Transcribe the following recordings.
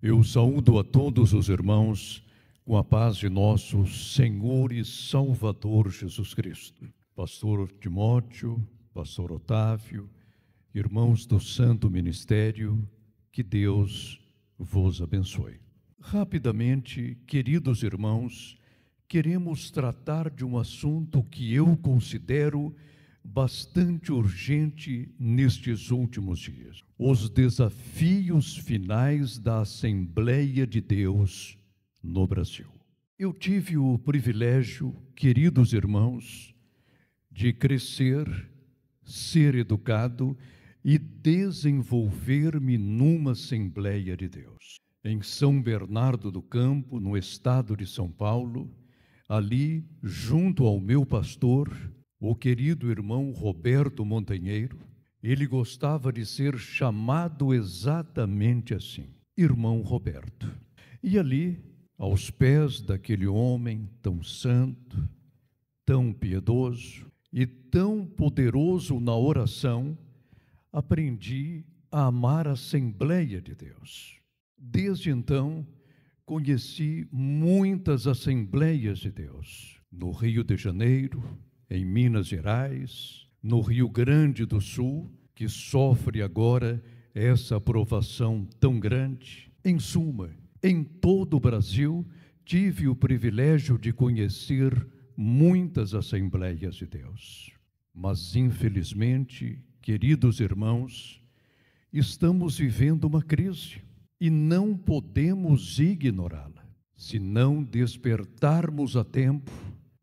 Eu saúdo a todos os irmãos com a paz de nosso Senhor e Salvador Jesus Cristo. Pastor Timóteo, Pastor Otávio, irmãos do Santo Ministério, que Deus vos abençoe. Rapidamente, queridos irmãos, queremos tratar de um assunto que eu considero bastante urgente nestes últimos dias: os desafios finais da Assembleia de Deus no Brasil. Eu tive o privilégio, queridos irmãos, de crescer, ser educado e desenvolver-me numa Assembleia de Deus. Em São Bernardo do Campo, no estado de São Paulo, ali, junto ao meu pastor, o querido irmão Roberto Montanheiro. Ele gostava de ser chamado exatamente assim, Irmão Roberto. E ali, aos pés daquele homem tão santo, tão piedoso e tão poderoso na oração, aprendi a amar a Assembleia de Deus. Desde então, conheci muitas Assembleias de Deus, no Rio de Janeiro, em Minas Gerais, no Rio Grande do Sul, que sofre agora essa aprovação tão grande. Em suma, em todo o Brasil, tive o privilégio de conhecer muitas Assembleias de Deus. Mas, infelizmente, queridos irmãos, estamos vivendo uma crise e não podemos ignorá-la. Se não despertarmos a tempo,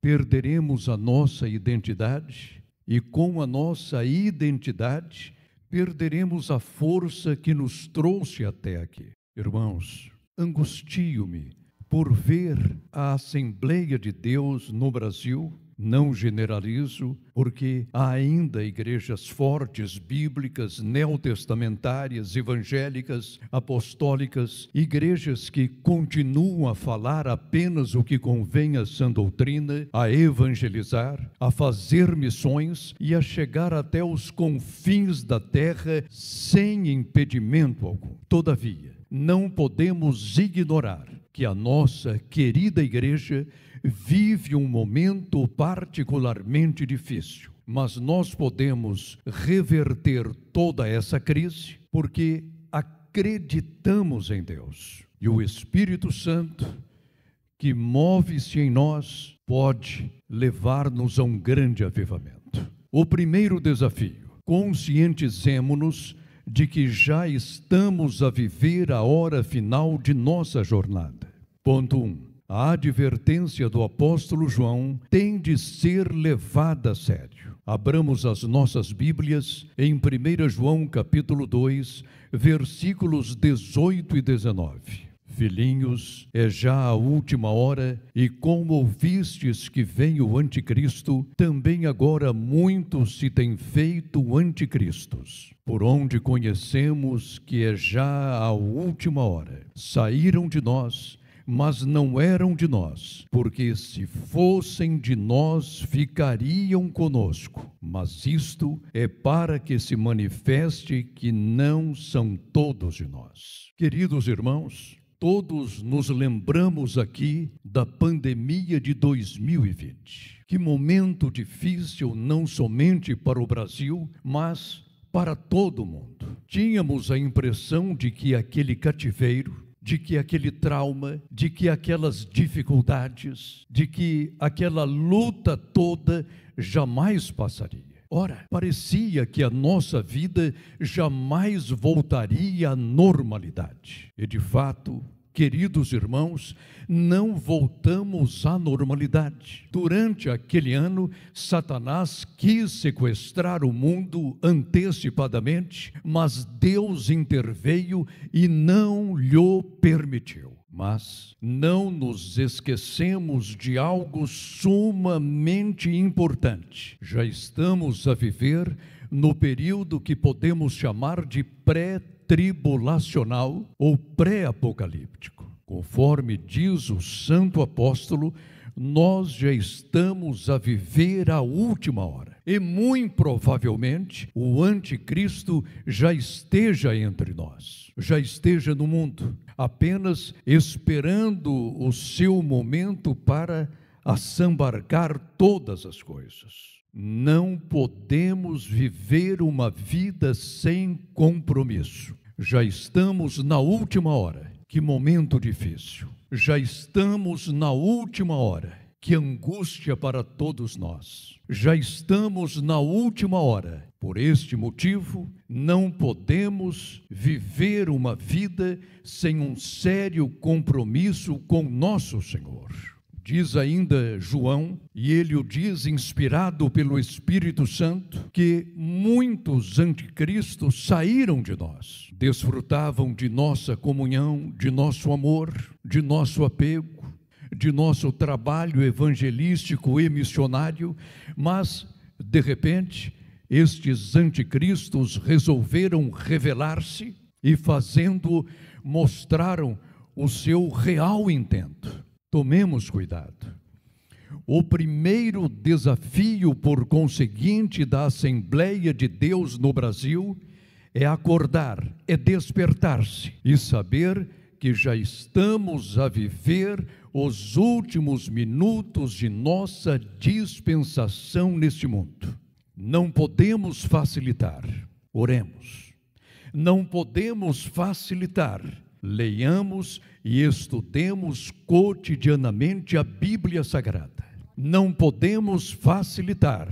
perderemos a nossa identidade e, com a nossa identidade, perderemos a força que nos trouxe até aqui. Irmãos, angustio-me por ver a Assembleia de Deus no Brasil. Não generalizo, porque há ainda igrejas fortes, bíblicas, neotestamentárias, evangélicas, apostólicas, igrejas que continuam a falar apenas o que convém à sã doutrina, a evangelizar, a fazer missões e a chegar até os confins da terra sem impedimento algum. Todavia, não podemos ignorar que a nossa querida igreja vive um momento particularmente difícil, mas nós podemos reverter toda essa crise porque acreditamos em Deus. E o Espírito Santo, que move-se em nós, pode levar-nos a um grande avivamento. O primeiro desafio: conscientizemo-nos de que já estamos a viver a hora final de nossa jornada. Ponto 1. A advertência do apóstolo João tem de ser levada a sério. Abramos as nossas Bíblias em 1 João capítulo 2, versículos 18 e 19. Filhinhos, é já a última hora, e como ouvistes que vem o anticristo, também agora muitos se têm feito anticristos. Por onde conhecemos que é já a última hora. Saíram de nós, mas não eram de nós, porque se fossem de nós, ficariam conosco. Mas isto é para que se manifeste que não são todos de nós. Queridos irmãos, todos nos lembramos aqui da pandemia de 2020. Que momento difícil, não somente para o Brasil, mas para todo o mundo. Tínhamos a impressão de que aquele cativeiro, de que aquele trauma, de que aquelas dificuldades, de que aquela luta toda jamais passaria. Ora, parecia que a nossa vida jamais voltaria à normalidade. E de fato, queridos irmãos, não voltamos à normalidade. Durante aquele ano, Satanás quis sequestrar o mundo antecipadamente, mas Deus interveio e não lhe permitiu. Mas não nos esquecemos de algo sumamente importante. Já estamos a viver no período que podemos chamar de pré-tribulacional ou pré-apocalíptico. Conforme diz o santo apóstolo, nós já estamos a viver a última hora. E muito provavelmente o anticristo já esteja entre nós, já esteja no mundo, apenas esperando o seu momento para assambarcar todas as coisas. Não podemos viver uma vida sem compromisso. Já estamos na última hora. Que momento difícil. Já estamos na última hora. Que angústia para todos nós. Já estamos na última hora. Por este motivo, não podemos viver uma vida sem um sério compromisso com nosso Senhor. Diz ainda João, e ele o diz inspirado pelo Espírito Santo, que muitos anticristos saíram de nós, desfrutavam de nossa comunhão, de nosso amor, de nosso apego, de nosso trabalho evangelístico e missionário, mas, de repente, estes anticristos resolveram revelar-se e, fazendo, mostraram o seu real intento. Tomemos cuidado. O primeiro desafio, por conseguinte, da Assembleia de Deus no Brasil é acordar, é despertar-se e saber que já estamos a viver os últimos minutos de nossa dispensação neste mundo. Não podemos facilitar. Oremos. Não podemos facilitar. Leiamos e estudemos cotidianamente a Bíblia Sagrada. Não podemos facilitar.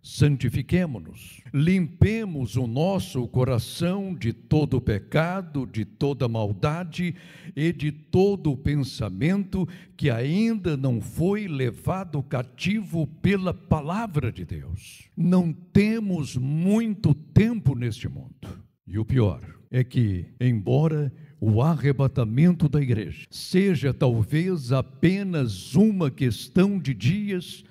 Santifiquemo-nos, limpemos o nosso coração de todo pecado, de toda maldade e de todo pensamento que ainda não foi levado cativo pela palavra de Deus. Não temos muito tempo neste mundo. E o pior é que, embora o arrebatamento da igreja seja talvez apenas uma questão de dias,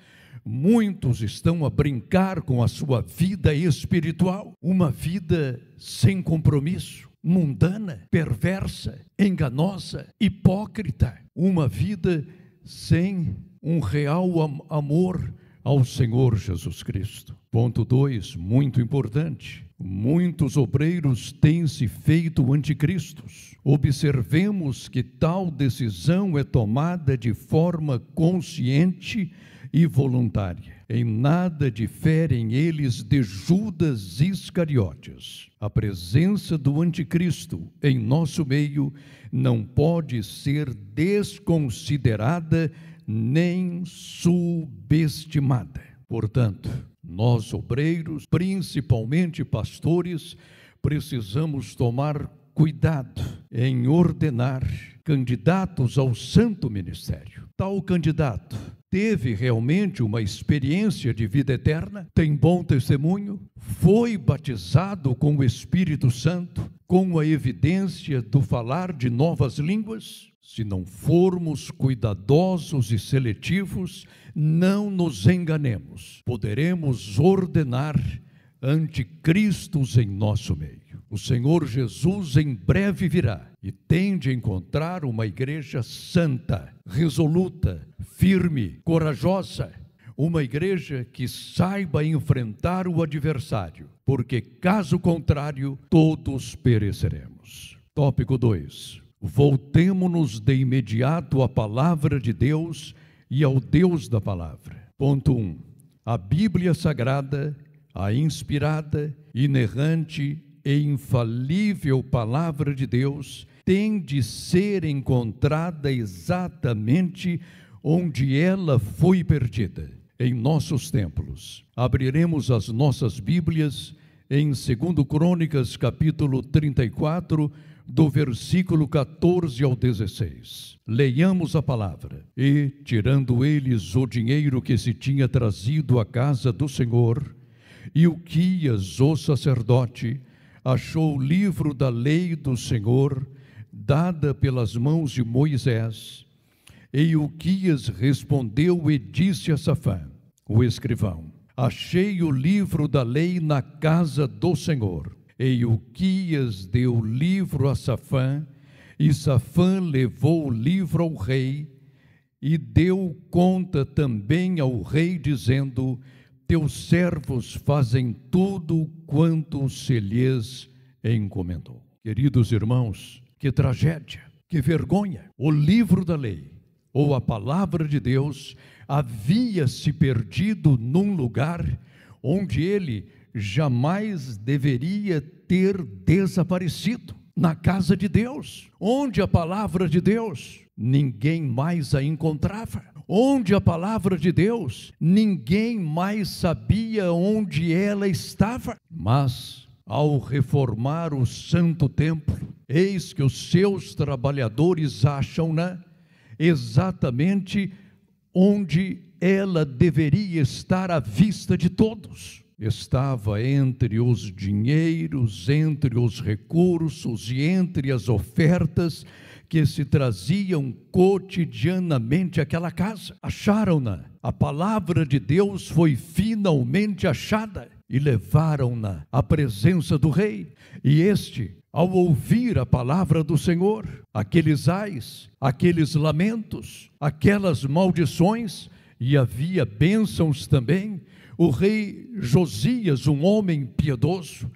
muitos estão a brincar com a sua vida espiritual, uma vida sem compromisso, mundana, perversa, enganosa, hipócrita, uma vida sem um real amor ao Senhor Jesus Cristo. Ponto 2, muito importante. Muitos obreiros têm se feito anticristos. Observemos que tal decisão é tomada de forma consciente e voluntária. Em nada diferem eles de Judas Iscariotes. A presença do anticristo em nosso meio não pode ser desconsiderada nem subestimada. Portanto, nós obreiros, principalmente pastores, precisamos tomar cuidado em ordenar candidatos ao santo ministério. Tal candidato teve realmente uma experiência de vida eterna, tem bom testemunho, foi batizado com o Espírito Santo, com a evidência do falar de novas línguas? Se não formos cuidadosos e seletivos, não nos enganemos. Poderemos ordenar anticristos em nosso meio. O Senhor Jesus em breve virá e tem de encontrar uma igreja santa, resoluta, firme, corajosa, uma igreja que saiba enfrentar o adversário, porque caso contrário, todos pereceremos. Tópico 2. Voltemo-nos de imediato à palavra de Deus e ao Deus da palavra. Ponto 1. A Bíblia Sagrada, a inspirada, inerrante e infalível palavra de Deus, tem de ser encontrada exatamente onde ela foi perdida, em nossos templos. Abriremos as nossas Bíblias em 2 Crônicas, capítulo 34, do versículo 14 ao 16. Leiamos a palavra. E, tirando eles o dinheiro que se tinha trazido à casa do Senhor, Ilquias, o sacerdote, achou o livro da lei do Senhor, dada pelas mãos de Moisés. E Ilquias respondeu e disse a Safã, o escrivão: achei o livro da lei na casa do Senhor. E Ilquias deu o livro a Safã, e Safã levou o livro ao rei, e deu conta também ao rei, dizendo: teus servos fazem tudo quanto se lhes encomendou. Queridos irmãos, que tragédia, que vergonha! O livro da lei, ou a palavra de Deus, havia se perdido num lugar onde ele jamais deveria ter desaparecido. Na casa de Deus, onde a palavra de Deus, ninguém mais a encontrava. Onde a palavra de Deus, ninguém mais sabia onde ela estava. Mas, ao reformar o santo templo, eis que os seus trabalhadores acham-na exatamente onde ela deveria estar à vista de todos. Estava entre os dinheiros, entre os recursos e entre as ofertas que se traziam cotidianamente àquela casa. Acharam-na. A palavra de Deus foi finalmente achada e levaram-na à presença do rei. E este, ao ouvir a palavra do Senhor, aqueles ais, aqueles lamentos, aquelas maldições, e havia bênçãos também, o rei Josias, um homem piedoso,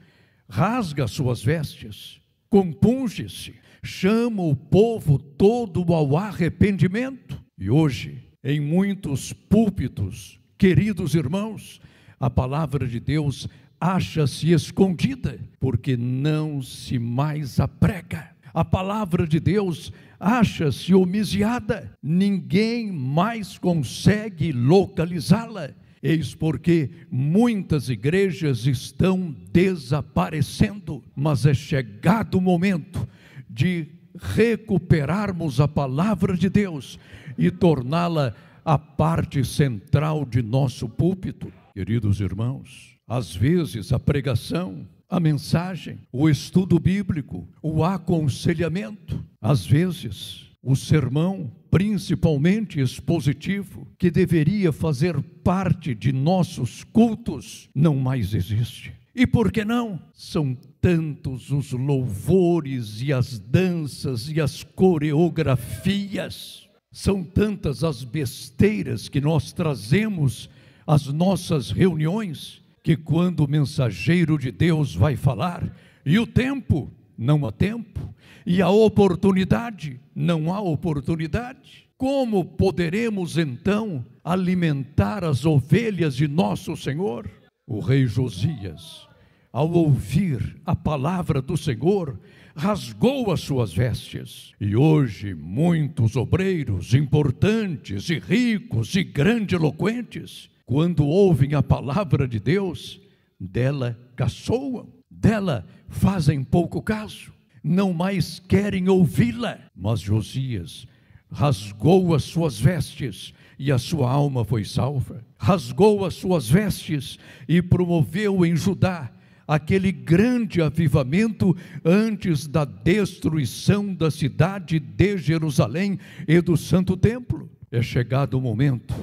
rasga suas vestes, compunge-se, chama o povo todo ao arrependimento. E hoje, em muitos púlpitos, queridos irmãos, a palavra de Deus acha-se escondida, porque não se mais a prega. A palavra de Deus acha-se homiziada, ninguém mais consegue localizá-la. Eis porque muitas igrejas estão desaparecendo, mas é chegado o momento de recuperarmos a palavra de Deus e torná-la a parte central de nosso púlpito. Queridos irmãos, às vezes a pregação, a mensagem, o estudo bíblico, o aconselhamento, às vezes o sermão, principalmente expositivo, que deveria fazer parte de nossos cultos, não mais existe. E por que não? São tantos os louvores e as danças e as coreografias, são tantas as besteiras que nós trazemos às nossas reuniões, que quando o mensageiro de Deus vai falar, e o tempo, não há tempo, e a oportunidade, não há oportunidade. Como poderemos então alimentar as ovelhas de nosso Senhor? O rei Josias, ao ouvir a palavra do Senhor, rasgou as suas vestes. E hoje muitos obreiros importantes e ricos e grandiloquentes, quando ouvem a palavra de Deus, dela caçoam, dela fazem pouco caso, não mais querem ouvi-la. Mas Josias rasgou as suas vestes e a sua alma foi salva. Rasgou as suas vestes e promoveu em Judá aquele grande avivamento antes da destruição da cidade de Jerusalém e do Santo Templo. É chegado o momento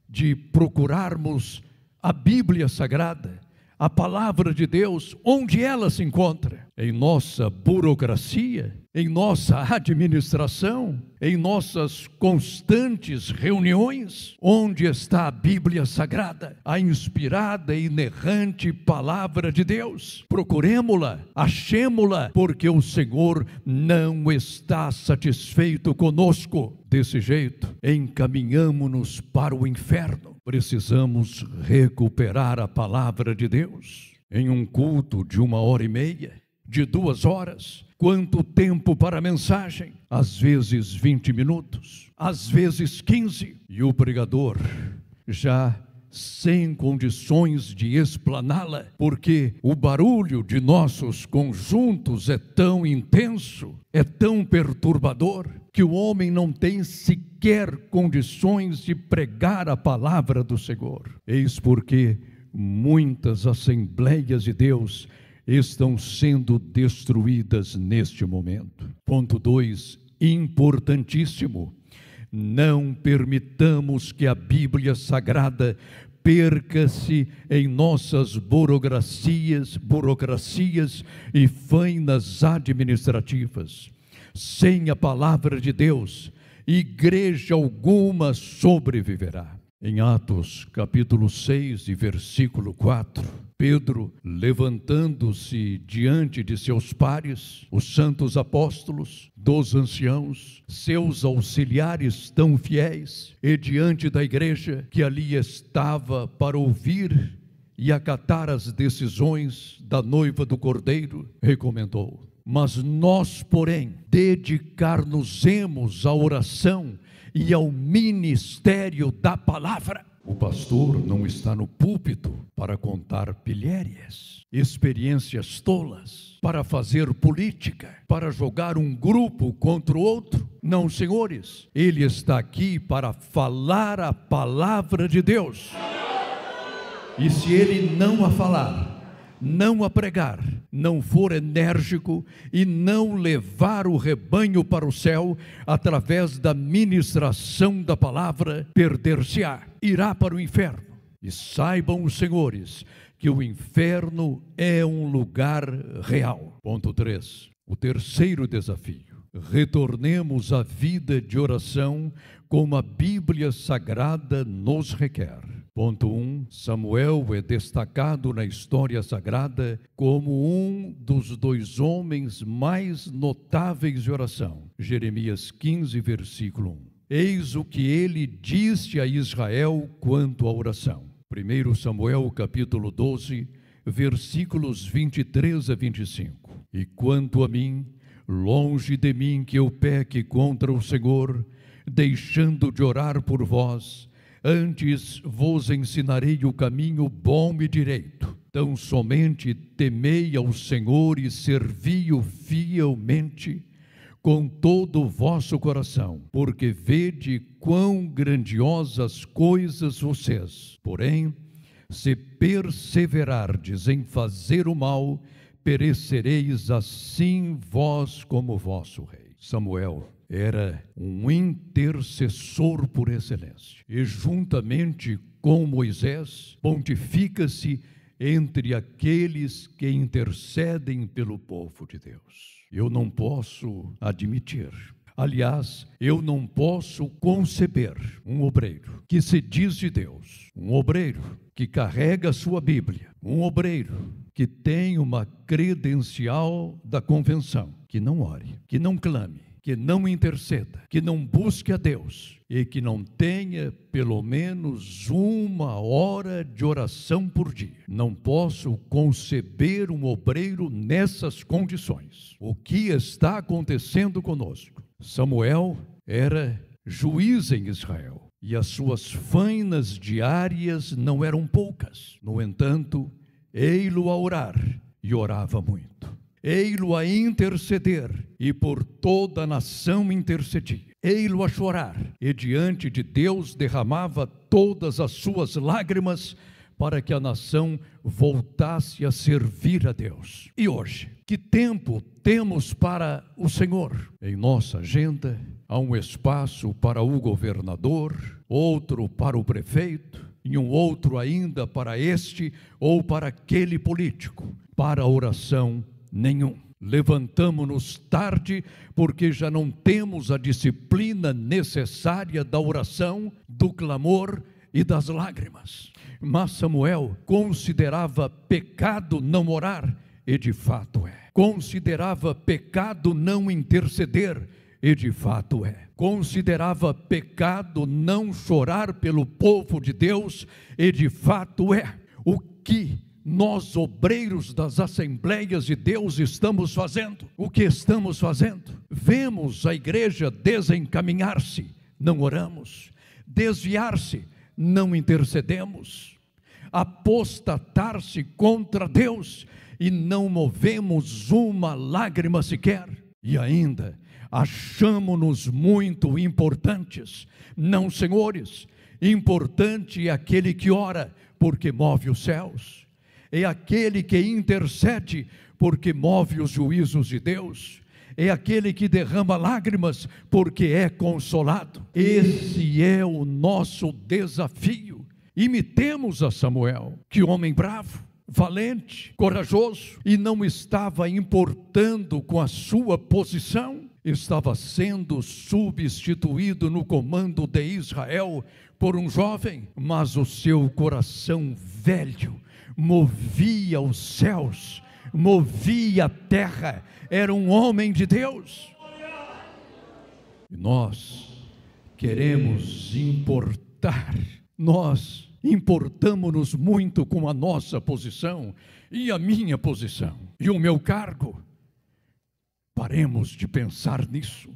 de procurarmos a Bíblia Sagrada, a palavra de Deus, onde ela se encontra? Em nossa burocracia, em nossa administração, em nossas constantes reuniões. Onde está a Bíblia Sagrada, a inspirada e inerrante palavra de Deus? Procuremo-la, achemo-la, porque o Senhor não está satisfeito conosco. Desse jeito, encaminhamo-nos para o inferno. Precisamos recuperar a palavra de Deus. Em um culto de 1h30, de 2 horas, quanto tempo para a mensagem? Às vezes 20 minutos, às vezes 15. E o pregador já sem condições de explaná-la, porque o barulho de nossos conjuntos é tão intenso, é tão perturbador, que o homem não tem sequer condições de pregar a palavra do Senhor. Eis porque muitas assembleias de Deus estão sendo destruídas neste momento. Ponto 2, importantíssimo. Não permitamos que a Bíblia Sagrada perca-se em nossas burocracias e fainas administrativas. Sem a palavra de Deus, igreja alguma sobreviverá. Em Atos, capítulo 6 e versículo 4, Pedro, levantando-se diante de seus pares, os santos apóstolos, dos anciãos, seus auxiliares tão fiéis, e diante da igreja que ali estava para ouvir e acatar as decisões da noiva do Cordeiro, recomendou: mas nós, porém, dedicar-nos-emos à oração e ao ministério da palavra. O pastor não está no púlpito para contar pilhérias, experiências tolas, para fazer política, para jogar um grupo contra o outro. Não, senhores, ele está aqui para falar a palavra de Deus. E se ele não a falar, não a pregar, não for enérgico e não levar o rebanho para o céu através da ministração da palavra, perder-se-á, irá para o inferno. E saibam os senhores que o inferno é um lugar real. Ponto 3. O terceiro desafio: retornemos à vida de oração como a Bíblia Sagrada nos requer. Ponto 1. Samuel é destacado na história sagrada como um dos 2 homens mais notáveis de oração. Jeremias 15, versículo 1. Eis o que ele disse a Israel quanto à oração. 1 Samuel, capítulo 12, versículos 23 a 25. E quanto a mim, longe de mim que eu peque contra o Senhor, deixando de orar por vós, antes vos ensinarei o caminho bom e direito. Tão somente temei ao Senhor e servi-o fielmente com todo o vosso coração, porque vede quão grandiosas coisas vocês. Porém, se perseverardes em fazer o mal, perecereis assim vós como vosso rei. Samuel era um intercessor por excelência, e juntamente com Moisés, pontifica-se entre aqueles que intercedem pelo povo de Deus. Eu não posso admitir, aliás, eu não posso conceber um obreiro que se diz de Deus, um obreiro que carrega a sua Bíblia, um obreiro que tem uma credencial da convenção, que não ore, que não clame, que não interceda, que não busque a Deus e que não tenha pelo menos 1 hora de oração por dia. Não posso conceber um obreiro nessas condições. O que está acontecendo conosco? Samuel era juiz em Israel e as suas fainas diárias não eram poucas. No entanto, ei-lo a orar, e orava muito. Ei-lo a interceder, e por toda a nação intercedia. Ei-lo a chorar, e diante de Deus derramava todas as suas lágrimas para que a nação voltasse a servir a Deus. E hoje, que tempo temos para o Senhor? Em nossa agenda, há um espaço para o governador, outro para o prefeito, e um outro ainda para este ou para aquele político. Para a oração, nenhum. Levantamo-nos tarde porque já não temos a disciplina necessária da oração, do clamor e das lágrimas. Mas Samuel considerava pecado não orar, e de fato é. Considerava pecado não interceder, e de fato é. Considerava pecado não chorar pelo povo de Deus, e de fato é. O que nós, obreiros das Assembleias de Deus, estamos fazendo? O que estamos fazendo? Vemos a igreja desencaminhar-se, não oramos. Desviar-se, não intercedemos. Apostatar-se contra Deus e não movemos uma lágrima sequer. E ainda achamo-nos muito importantes. Não, senhores, importante é aquele que ora, porque move os céus. É aquele que intercede, porque move os juízos de Deus. É aquele que derrama lágrimas, porque é consolado. Esse é o nosso desafio. Imitemos a Samuel, que homem bravo, valente, corajoso, e não estava importando com a sua posição. estava sendo substituído no comando de Israel por um jovem, mas o seu coração velho movia os céus, movia a terra, era um homem de Deus. E nós queremos importar, nós importamos-nos muito com a nossa posição e a minha posição e o meu cargo. Paremos de pensar nisso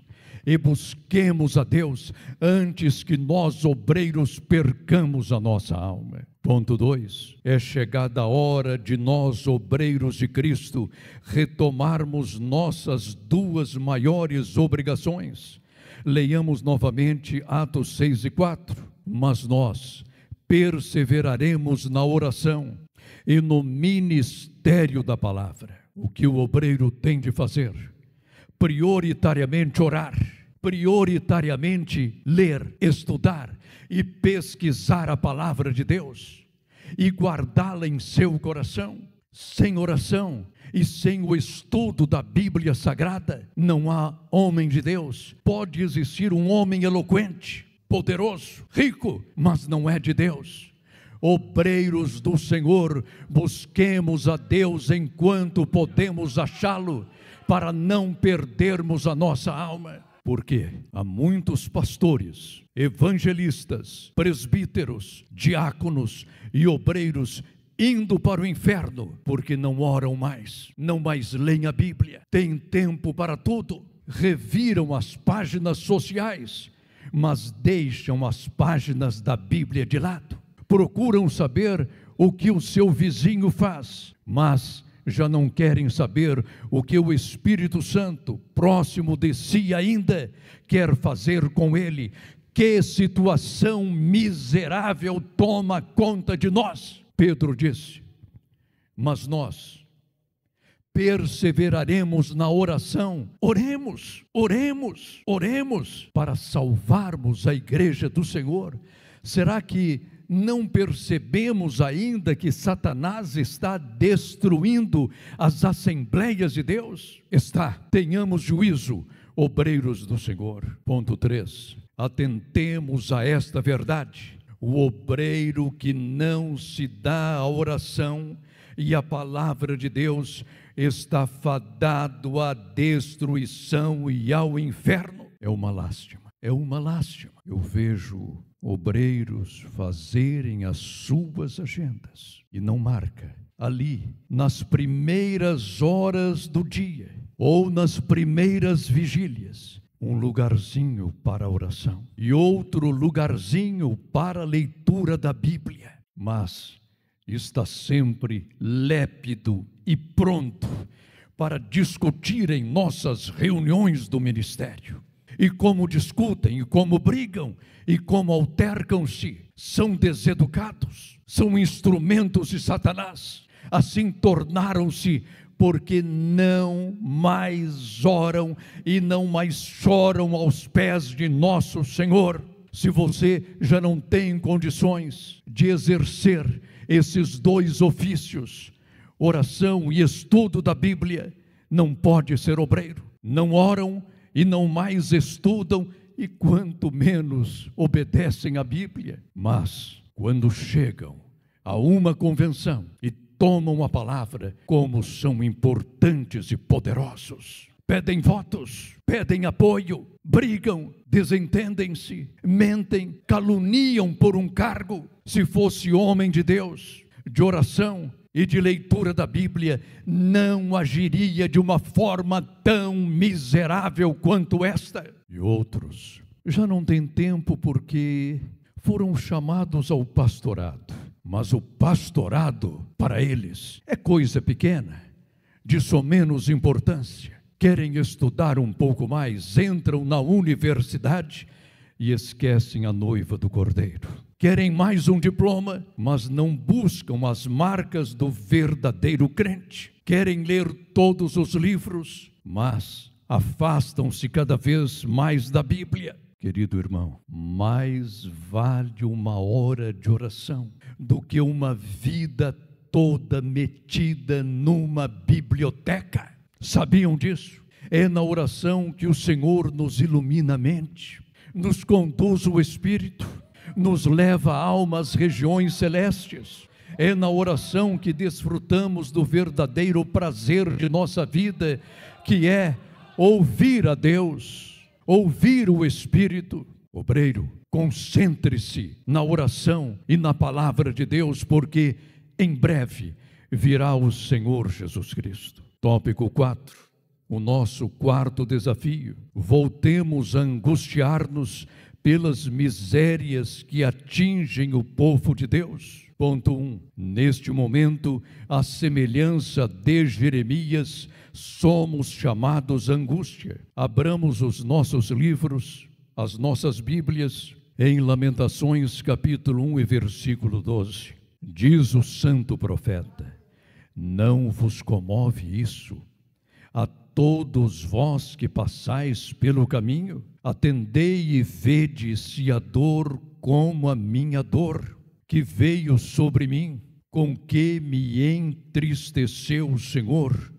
e busquemos a Deus antes que nós, obreiros, percamos a nossa alma. Ponto 2. É chegada a hora de nós, obreiros de Cristo, retomarmos nossas duas maiores obrigações. Leiamos novamente Atos 6 e 4. Mas nós perseveraremos na oração e no ministério da palavra. O que o obreiro tem de fazer? Prioritariamente orar, prioritariamente ler, estudar e pesquisar a palavra de Deus e guardá-la em seu coração. Sem oração e sem o estudo da Bíblia Sagrada, não há homem de Deus. Pode existir um homem eloquente, poderoso, rico, mas não é de Deus. Obreiros do Senhor, busquemos a Deus enquanto podemos achá-lo, para não perdermos a nossa alma. Porque há muitos pastores, evangelistas, presbíteros, diáconos e obreiros indo para o inferno, porque não oram mais, não mais leem a Bíblia, têm tempo para tudo, reviram as páginas sociais, mas deixam as páginas da Bíblia de lado. Procuram saber o que o seu vizinho faz, mas já não querem saber o que o Espírito Santo, próximo de si ainda, quer fazer com ele. Que situação miserável toma conta de nós! Pedro disse, mas nós perseveraremos na oração, oremos para salvarmos a igreja do Senhor. Será que não percebemos ainda que Satanás está destruindo as assembleias de Deus? Está. Tenhamos juízo, obreiros do Senhor. Ponto 3. Atentemos a esta verdade. O obreiro que não se dá à oração e à palavra de Deus está fadado à destruição e ao inferno. É uma lástima, é uma lástima. Eu vejo obreiros fazerem as suas agendas e não marca ali nas primeiras horas do dia ou nas primeiras vigílias um lugarzinho para a oração e outro lugarzinho para a leitura da Bíblia, mas está sempre lépido e pronto para discutir em nossas reuniões do ministério. E como discutem, e como brigam, e como altercam-se, são deseducados, são instrumentos de Satanás. Assim tornaram-se, porque não mais oram e não mais choram aos pés de nosso Senhor. Se você já não tem condições de exercer esses dois ofícios, oração e estudo da Bíblia, não pode ser obreiro. Não oram e não mais estudam, e quanto menos obedecem à Bíblia. Mas quando chegam a uma convenção e tomam a palavra, como são importantes e poderosos. Pedem votos, pedem apoio, brigam, desentendem-se, mentem, caluniam por um cargo. Se fosse homem de Deus, de oração e de leitura da Bíblia, não agiria de uma forma tão miserável quanto esta. E outros já não têm tempo porque foram chamados ao pastorado. Mas o pastorado, para eles, é coisa pequena, de somenos importância. Querem estudar um pouco mais, entram na universidade e esquecem a noiva do Cordeiro. Querem mais um diploma, mas não buscam as marcas do verdadeiro crente. Querem ler todos os livros, mas afastam-se cada vez mais da Bíblia. Querido irmão, mais vale uma hora de oração do que uma vida toda metida numa biblioteca. Sabiam disso? É na oração que o Senhor nos ilumina a mente, nos conduz o Espírito, nos leva a alma às regiões celestes. É na oração que desfrutamos do verdadeiro prazer de nossa vida, que é ouvir a Deus, ouvir o Espírito. Obreiro, concentre-se na oração e na palavra de Deus, porque em breve virá o Senhor Jesus Cristo. Tópico 4, o nosso quarto desafio: voltemos a angustiar-nos pelas misérias que atingem o povo de Deus. Ponto 1. Neste momento, à semelhança de Jeremias, somos chamados à angústia. Abramos os nossos livros, as nossas Bíblias, em Lamentações capítulo 1 e versículo 12. Diz o santo profeta: não vos comove isso? A todos vós que passais pelo caminho, atendei e vede se a dor como a minha dor, que veio sobre mim, com que me entristeceu o Senhor,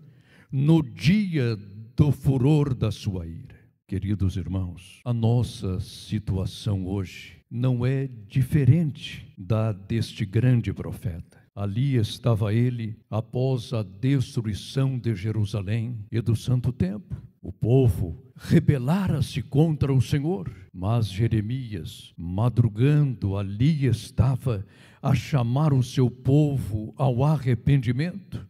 no dia do furor da sua ira. Queridos irmãos, a nossa situação hoje não é diferente da deste grande profeta. Ali estava ele após a destruição de Jerusalém e do Santo Templo. O povo rebelara-se contra o Senhor, mas Jeremias, madrugando, ali estava a chamar o seu povo ao arrependimento.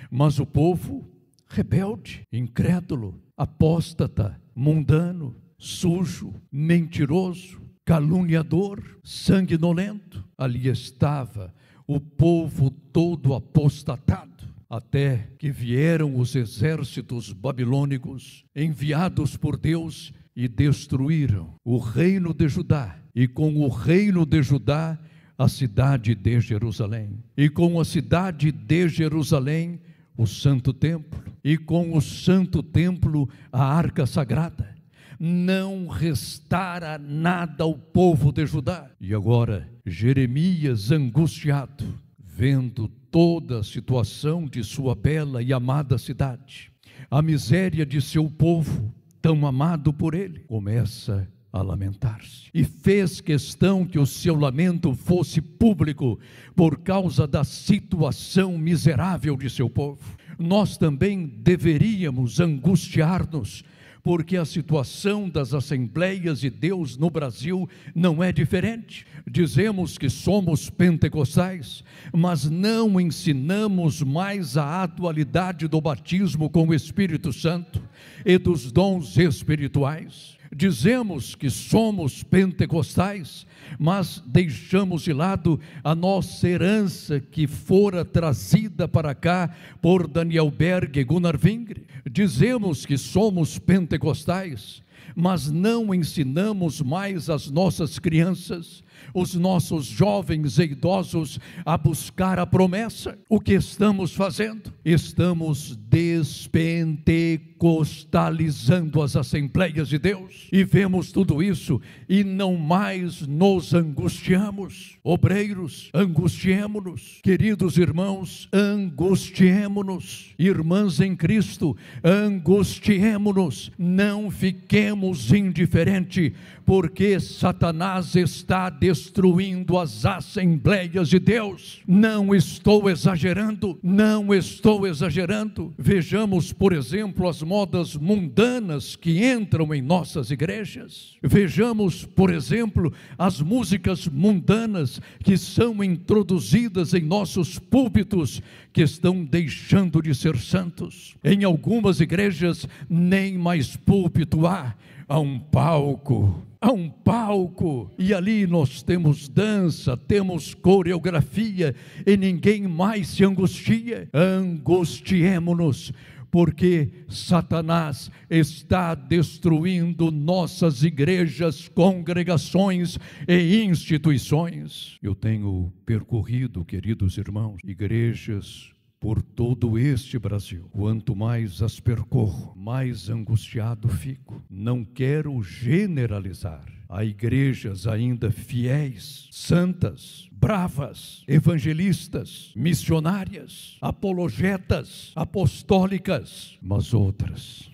Mas o povo, rebelde, incrédulo, apóstata, mundano, sujo, mentiroso, caluniador, sanguinolento, ali estava o povo todo apostatado, até que vieram os exércitos babilônicos enviados por Deus e destruíram o reino de Judá, e com o reino de Judá a cidade de Jerusalém, e com a cidade de Jerusalém o santo templo, e com o santo templo a arca sagrada. Não restara nada ao povo de Judá. E agora Jeremias, angustiado, vendo toda a situação de sua bela e amada cidade, a miséria de seu povo, tão amado por ele, começa a lamentar-se. E fez questão que o seu lamento fosse público por causa da situação miserável de seu povo. Nós também deveríamos angustiar-nos, porque a situação das Assembleias de Deus no Brasil não é diferente. Dizemos que somos pentecostais, mas não ensinamos mais a atualidade do batismo com o Espírito Santo e dos dons espirituais. Dizemos que somos pentecostais, mas deixamos de lado a nossa herança que fora trazida para cá por Daniel Berg e Gunnar Wingre. Dizemos que somos pentecostais, mas não ensinamos mais as nossas crianças, os nossos jovens e idosos a buscar a promessa. O que estamos fazendo? Estamos despentecostalizando as Assembleias de Deus, e vemos tudo isso e não mais nos angustiamos. Obreiros, angustiemo-nos. Queridos irmãos, angustiemo-nos. Irmãs em Cristo, angustiemo-nos. Não fiquemos indiferentes, porque Satanás está destruindo as Assembleias de Deus. Não estou exagerando, não estou exagerando. Vejamos, por exemplo, as modas mundanas que entram em nossas igrejas. Vejamos, por exemplo, as músicas mundanas que são introduzidas em nossos púlpitos, que estão deixando de ser santos. Em algumas igrejas nem mais púlpito há um palco. Há um palco, e ali nós temos dança, temos coreografia, e ninguém mais se angustia. Angustiemo-nos, porque Satanás está destruindo nossas igrejas, congregações e instituições. Eu tenho percorrido, queridos irmãos, igrejas por todo este Brasil. Quanto mais as percorro, mais angustiado fico. Não quero generalizar. Há igrejas ainda fiéis, santas, bravas, evangelistas, missionárias, apologetas, apostólicas, mas outras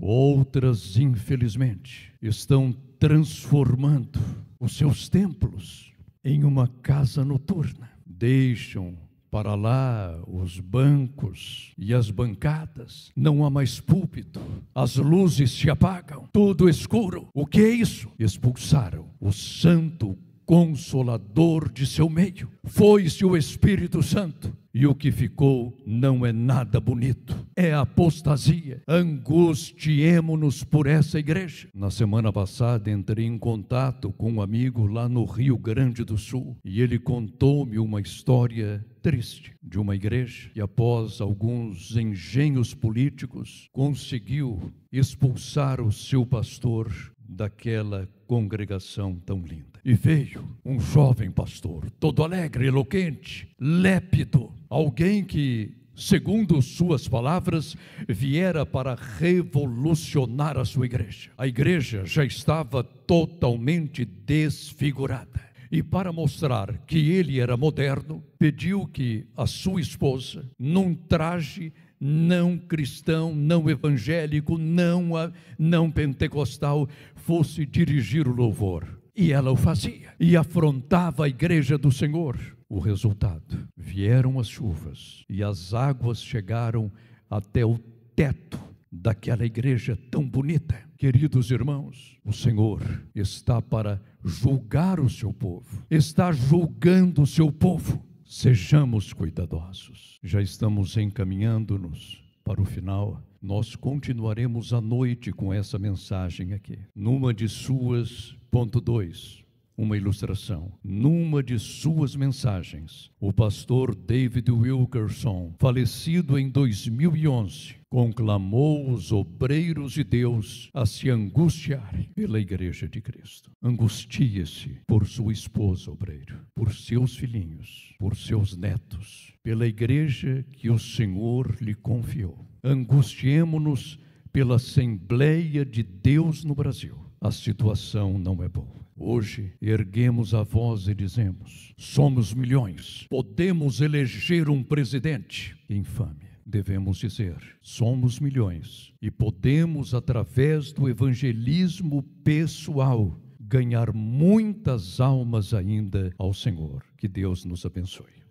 Outras, infelizmente, estão transformando os seus templos em uma casa noturna. Deixam para lá os bancos e as bancadas. Não há mais púlpito. As luzes se apagam. Tudo escuro. O que é isso? Expulsaram o Santo Consolador de seu meio. Foi-se o Espírito Santo. E o que ficou não é nada bonito. É apostasia. Angustiemo-nos por essa igreja. Na semana passada entrei em contato com um amigo lá no Rio Grande do Sul. E ele contou-me uma história triste de uma igreja que, após alguns engenhos políticos, conseguiu expulsar o seu pastor daquela congregação tão linda. E veio um jovem pastor, todo alegre, eloquente, lépido, alguém que, segundo suas palavras, viera para revolucionar a sua igreja. A igreja já estava totalmente desfigurada. E para mostrar que ele era moderno, pediu que a sua esposa, num traje não cristão, não evangélico, não pentecostal, fosse dirigir o louvor. E ela o fazia. E afrontava a igreja do Senhor. O resultado: vieram as chuvas e as águas chegaram até o teto daquela igreja tão bonita. Queridos irmãos, o Senhor está para julgar o seu povo. Está julgando o seu povo. Sejamos cuidadosos. Já estamos encaminhando-nos para o final. Nós continuaremos à noite com essa mensagem aqui. Numa de suas, ponto 2, uma ilustração. Numa de suas mensagens, o pastor David Wilkerson, falecido em 2011, conclamou os obreiros de Deus a se angustiarem pela igreja de Cristo. Angustie-se por sua esposa, obreiro, por seus filhinhos, por seus netos, pela igreja que o Senhor lhe confiou. Angustiemo-nos pela Assembleia de Deus no Brasil. A situação não é boa. Hoje, erguemos a voz e dizemos: somos milhões, podemos eleger um presidente. Infame. Devemos dizer: somos milhões e podemos, através do evangelismo pessoal, ganhar muitas almas ainda ao Senhor. Que Deus nos abençoe.